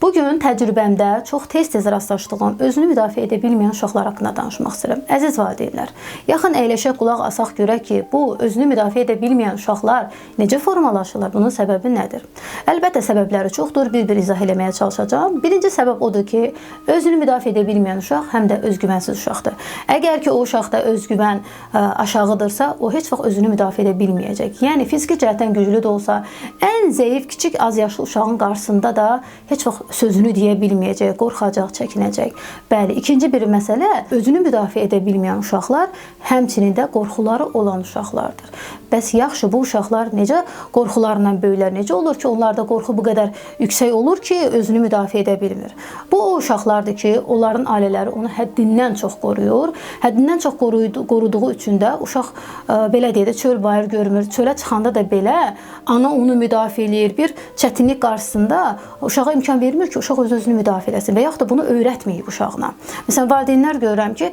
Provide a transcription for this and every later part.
Bugün təcrübəmdə çox tez-tez rastlaşdığım özünü müdafiə edə bilməyən uşaqlar haqqında danışmaq istəyirəm. Əziz valideynlər, yaxın əyləşə qulaq asaq görək ki, bu özünü müdafiə edə bilməyən uşaqlar necə formalaşırlar? Bunun səbəbi nədir? Əlbəttə səbəbləri çoxdur, bir-bir izah eləməyə çalışacağam. Birinci səbəb odur ki, özünü müdafiə edə bilməyən uşaq həm də özgüvənsiz uşaqdır. Əgər ki, o uşaqda özgüvən aşağıdırsa, o heç vaxt özünü müdafiə edə bilməyəcək. Yəni fiziki cəhətdən güclü də olsa, ən zəif, kiçik, az yaşlı uşağın qarşısında da heç vaxt sözünü deyə bilməyəcək, qorxacaq, çəkinəcək. Bəli, ikinci bir məsələ, özünü müdafiə edə bilməyən uşaqlar həmçinin də qorxuları olan uşaqlardır. Bəs yaxşı, bu uşaqlar necə qorxularından böyüklər? Necə olur ki, onlarda qorxu bu qədər yüksək olur ki, özünü müdafiə edə bilmir? Bu o uşaqlardır ki, onların ailələri onu həddindən çox qoruyur. Həddindən çox qoruduğu üçün də uşaq belə deyə də çöl bayır görmür. Çölə çıxanda da belə ana onu müdafiə eləyir. Bir çətinlik qarşısında uşağa imkan vermir ki, uşaq öz-özünü müdafiə eləsin və yaxud da bunu öyrətməyib uşağına. Məsələn, valideynlər görürəm ki,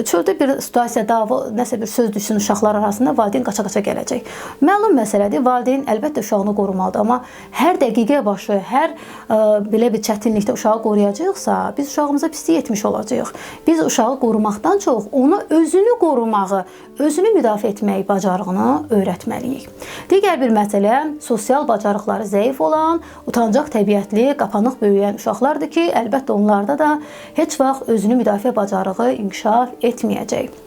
çöldə bir situasiya, dava, nəsə bir söz düşsün uşaqlar arasında, valideyn qaça-qaça gələcək. Məlum məsələdir, valideyn əlbəttə uşağını qorumalıdır, amma hər dəqiqə başı, hər belə bir çətinlikdə uşağı qoruyacaqsa, biz uşağımıza pislik etmiş olacağıq. Biz uşağı qorumaqdan çox ona özünü qorumağı, özünü müdafiə etməyi bacarığını öyrətməliyik. Digər bir məsələ, sosial bacarıqları zəif olan, utancaq təbiətli, qapanıq böyüyən uşaqlardır ki, əlbəttə onlarda da heç vaxt özünü müdafiə bacarığı inkişaf etməyəcək.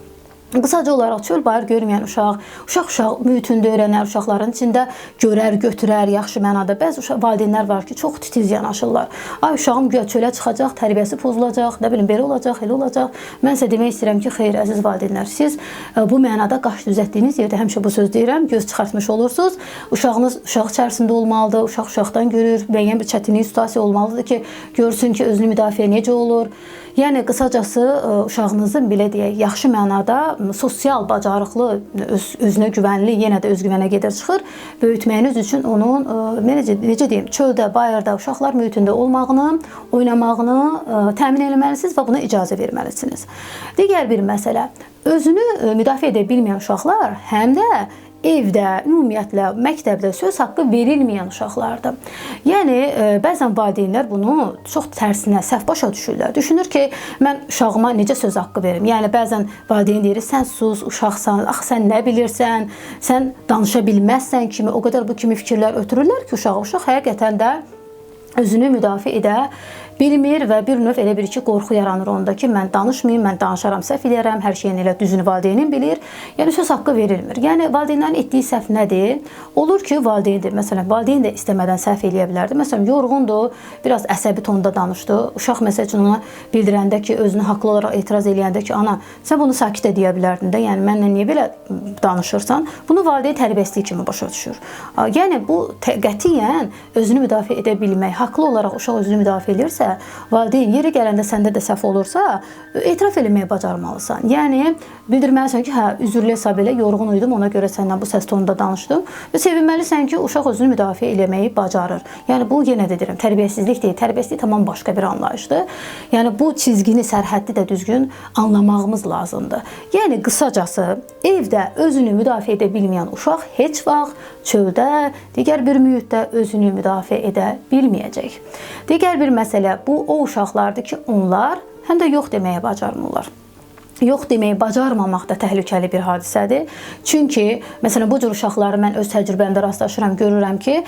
Qısaca olaraq çöl bayır görməyən uşaq mühitində öyrənər, uşaqların içində görər, götürər, yaxşı mənada. Bəzi valideynlər var ki, çox titiz yanaşırlar. Ay, uşağım güya çölə çıxacaq, tərbiyəsi pozulacaq, nə bilim, belə olacaq, elə olacaq. Mən sizə demək istəyirəm ki, xeyr, əziz valideynlər, siz bu mənada qaş düzəltdiyiniz yerdə həmişə bu söz deyirəm, göz çıxartmış olursunuz. Uşağınız uşaq içərisində olmalıdır, uşaq uşaqdan görür, müəyyən bir çətinlik, situasiya olmalıdır ki, görsün ki, özünü müdafiə necə olur. Yəni, qısacası, uşağınızın, belə deyək, yaxşı mənada sosial, bacarıqlı, özünə güvənli, yenə də özgüvənə gedir çıxır. Böyütməyiniz üçün onun, necə deyim, çöldə, bayırda uşaqlar mühitində olmağını, oynamağını təmin etməlisiniz və buna icazə verməlisiniz. Digər bir məsələ, özünü müdafiə edə bilməyən uşaqlar həm də evdə, ümumiyyətlə, məktəbdə söz haqqı verilməyən uşaqlardır. Yəni, bəzən valideynlər bunu çox tərsinə, səhv başa düşürlər. Düşünür ki, mən uşağıma necə söz haqqı verim? Yəni, bəzən valideyn deyir, sən sus, uşaqsan, axı sən nə bilirsən, sən danışa bilməzsən kimi, o qədər bu kimi fikirlər ötürürlər ki, uşaq həqiqətən də özünü müdafiə edə bilmir və bir növ elə bir ki, qorxu yaranır onda ki, mən danışmayayım, mən danışaram, səhv edərəm, hər şeyin elə düzünü valideynin bilir. Yəni, söz haqqı verilmir. Yəni, valideynlərin etdiyi səhv nədir? Olur ki, valideyndir. Məsələn, valideyn də istəmədən səhv eləyə bilərdi. Məsələn, yorğundur, biraz əsəbi tonda danışdı. Uşaq məsəl üçün ona bildirəndə ki, özünü haqlı olaraq etiraz eləyəndə ki, ana, sən bunu sakit edə bilərdin də, yəni mənlə niyə belə danışırsan? Bunu valideyn tərbiyəsizlik kimi başa düşür. Yəni, bu qətiyyən özünü müdafiə edə bilmək, haqlı olaraq uşaq özünü müdafiə edirsə, valideyn yeri gələndə səndə də səhv olursa, etiraf eləməyə bacarmalısan. Yəni, bildirməlisən ki, hə, üzürlü hesab elə, yorğun uydum, ona görə səndən bu səs tonunda danışdım və sevinməlisən ki, uşaq özünü müdafiə eləməyi bacarır. Yəni, bu, yenə də deyirəm, tərbiyəsizlik deyil, tərbiyəsizlik tamam başqa bir anlayışdır. Yəni, bu çizgini, sərhəddi də düzgün anlamağımız lazımdır. Yəni, qısacası, evdə özünü müdafiə edə bilməyən uşaq heç vaxt çöldə, digər bir mühitdə özünü müdafiə edə bilməyəcək. Digər bir məsələ, bu o uşaqlardır ki, onlar həm də yox deməyə bacarmırlar. Yox deməyi bacarmamaq da təhlükəli bir hadisədir. Çünki, məsələn, bu cür uşaqları mən öz təcrübəmdə rastlaşıram, görürəm ki,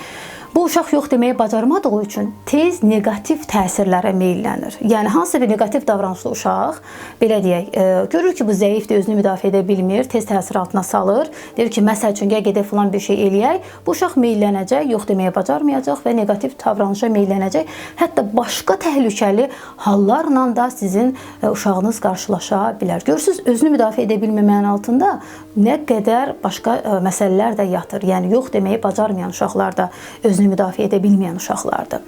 bu uşaq yox deməyi bacarmadığı üçün tez negativ təsirlərə meyllənir. Yəni, hansı bir negativ davranışlı uşaq, belə deyək, görür ki, bu zəifdir, özünü müdafiə edə bilmir, tez təsir altına salır, deyir ki, məsəl üçün, gedək filan bir şey eləyək, bu uşaq meyllənəcək, yox deməyə bacarmayacaq və negativ davranışa meyllənəcək. Hətta başqa təhlükəli hallarla da sizin uşağınız qarşılaşa bilər. Görürsünüz, özünü müdafiə edə bilməməyin altında nə qədər başqa məsələlər də yatır. Yəni, yox deməyi bacarmayan uşaqlar da özünü müdafiə edə bilməyən uşaqlardır.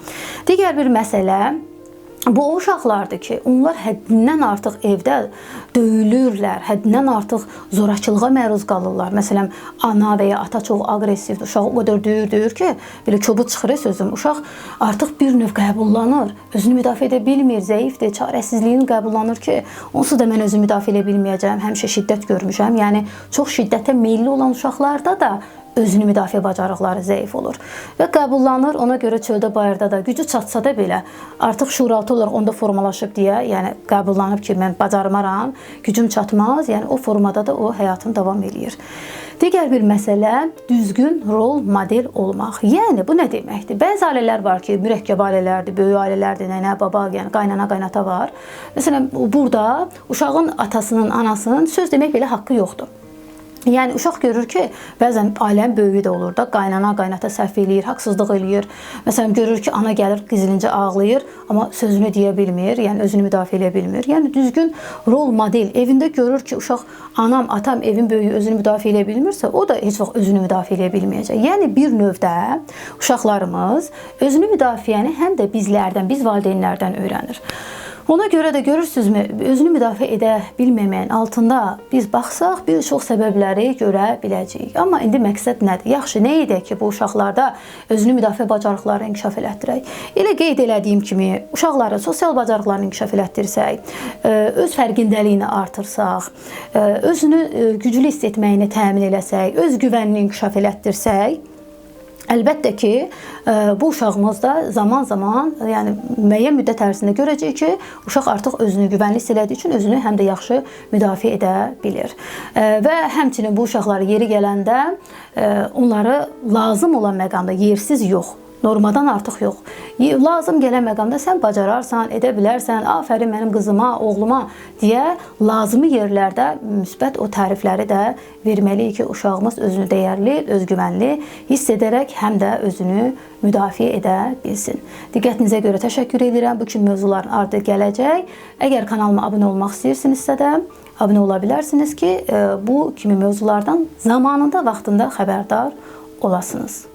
Digər bir məsələ, bu o uşaqlardır ki, onlar həddindən artıq evdə döyülürlər, həddindən artıq zorakılığa məruz qalırlar. Məsələn, ana və ya ata çox aqressivdir, uşaq o qədər döyür ki, belə kobud çıxır sözüm, uşaq artıq bir növ qəbullanır, özünü müdafiə edə bilmir, zəifdir, çarəsizliyin qəbullanır ki, onsuz da mən özümü müdafiə edə bilməyəcəm, həmişə şiddət görmüşəm. Yəni, çox şiddətə meyilli olan uşaqlarda da özünü müdafiə bacarıqları zəif olur və qəbullanır. Ona görə çöldə, bayırda da gücü çatsa da belə artıq şuuraltı olaraq onda formalaşıb deyə, yəni qəbullanıb ki, mən bacarmaram, gücüm çatmaz, yəni o formada da o həyatını davam eləyir. Digər bir məsələ düzgün rol model olmaq. Yəni bu nə deməkdir? Bəzi ailələr var ki, mürəkkəb ailələrdir, böyük ailələrdir, nənə, baba, yəni qaynana, qaynata var. Məsələn, burada uşağın atasının, anasının söz demək belə haqqı yoxdur. Yəni uşaq görür ki, bəzən ailənin böyüyü də olur da, qaynana, qaynata səhv eləyir, haqsızlıq eləyir. Məsələn, görür ki, ana gəlir gizlincə ağlayır, amma sözünü deyə bilmir, yəni özünü müdafiə edə bilmir. Yəni düzgün rol model evində görür ki, uşaq anam, atam, evin böyüyü özünü müdafiə edə bilmirsə, o da heç vaxt özünü müdafiə edə bilməyəcək. Yəni bir növdə uşaqlarımız özünü müdafiəni həm də bizlərdən, biz valideynlərdən öyrənir. Ona görə də görürsünüzmü, özünü müdafiə edə bilməməyin altında biz baxsaq, bir çox səbəbləri görə biləcəyik. Amma indi məqsəd nədir? Yaxşı, nə edək ki, bu uşaqlarda özünü müdafiə bacarıqlarını inkişaf elətdirək? Elə qeyd elədiyim kimi, uşaqların sosial bacarıqlarını inkişaf elətdirsək, öz fərqindəliyini artırsaq, özünü güclü hiss etməyini təmin eləsək, öz güvənini inkişaf elətdirsək, əlbəttə ki, bu uşağımızda zaman-zaman, yəni müəyyən müddət ərzində görəcək ki, uşaq artıq özünü güvənli hiss elədiyi üçün özünü həm də yaxşı müdafiə edə bilir. Və həmçinin bu uşaqları yeri gələndə onları lazım olan məqamda yersiz yox, normadan artıq yox. Lazım gələn məqamda sən bacararsan, edə bilərsən, afərin mənim qızıma, oğluma deyə lazımi yerlərdə müsbət o tərifləri də verməliyik ki, uşağımız özünü dəyərli, özgüvənli hiss edərək həm də özünü müdafiə edə bilsin. Diqqətinizə görə təşəkkür edirəm. Bu kimi mövzuların ardı gələcək. Əgər kanalıma abunə olmaq istəyirsinizsə də abunə ola bilərsiniz ki, bu kimi mövzulardan zamanında, vaxtında xəbərdar olasınız.